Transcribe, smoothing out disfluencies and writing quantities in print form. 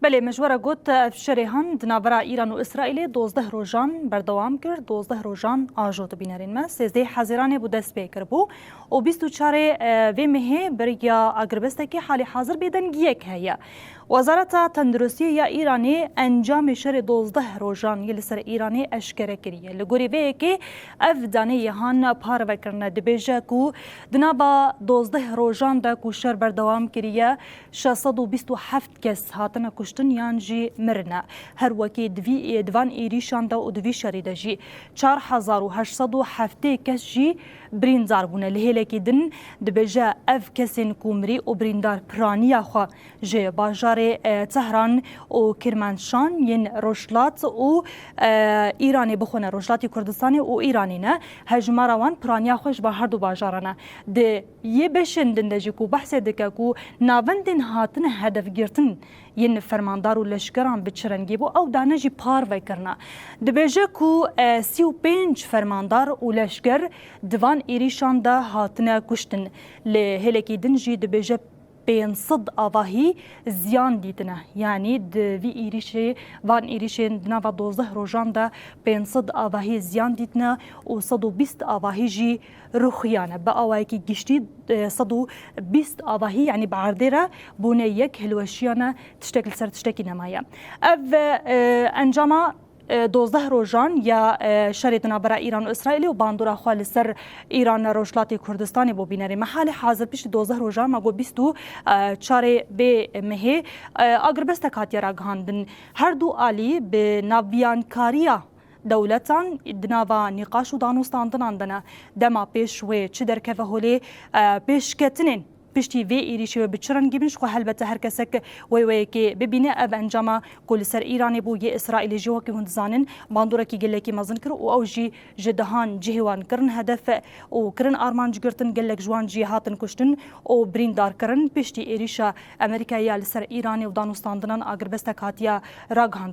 بله مجوره گوت افشرهان دنابرا ایران و اسرائیل 12 روزان بردوام کرد 12 روزان آجوت بینرین ما 13 حزیران بو دست پیکر بو و 24 و مه بریا اگربسته که حال حاضر بدنگیه که هیا وزارت تندرستی یا ایرانی انجام شر 12 روزان یل سر ایرانی اشکره کریه لگوری به که افدانه یهان پارو کرنه دبیجه کو دنابا 12 روزان دا کو شر بردوام کریه 627 کس هاتنه کشتن یان جی مرنه هر وکی دوان ایریشان دا و دوی شریده جی 4807 کس جی بریندار بونه لهله کی دن دبیجه اف کسین کومری و بریندار پرانیا خوا جی باجار تهران و کرمانشان ین روشلات و ایرانی بخونه روشلاتی کردستانی و ایرانی نه هجماروان پرانیا خوش با هر دو باجارانه ده یه بشندن دجی کو بحث دکه کو ناوندن هاتن هدف گرتن ین فرماندار و لشکران بچرنگی بو او دانجی پار وی کرنا دبیجه کو 35 فرماندار و لشکر دوان ایریشان ده هاتنه کشتن لهلکی دنجی دبیجه 500 آواهی زیان دیدنه یعنی دوی ایریشه وان ایریشه دنوا 12 روزان ده 500 آواهی زیان دیدنه و 120 آواهی جی روخیانه با آواهی که گشتی 120 آواهی یعنی بعردره بونه یک هلوشیانه تشتکل سر تشتکی نمایه او انجامه 12 روزان یا شریدنا برای ایران و اسرائیل و باندورا خال سر ایران روشلاتی کردستانی بو بینری محل حاضر پیش 12 روزان مگو 24 به مه اگر بست کاتیا را گاندن هر دو عالی به ناویانکاریا دولتان دناوا نقاش و دانوستاندن اندنه دما پیش و چه در که هولی پیش کتنین پشتی وی ایریشی و بچران گیبنش خو البته هر کسک وی که ببینه اب انجام کل سر ایرانی بو یه اسرائیل جو که هند زانن باندورا کی گله کی مزن کر او جی جدهان جهوان کرن هدف او کرن ارمانج گرتن گلک جوان جی هاتن کشتن او بریندار کرن پشتی ایریشا امریکا یا سر ایرانی و دانوستاندنان اگر بست کاتیا راگان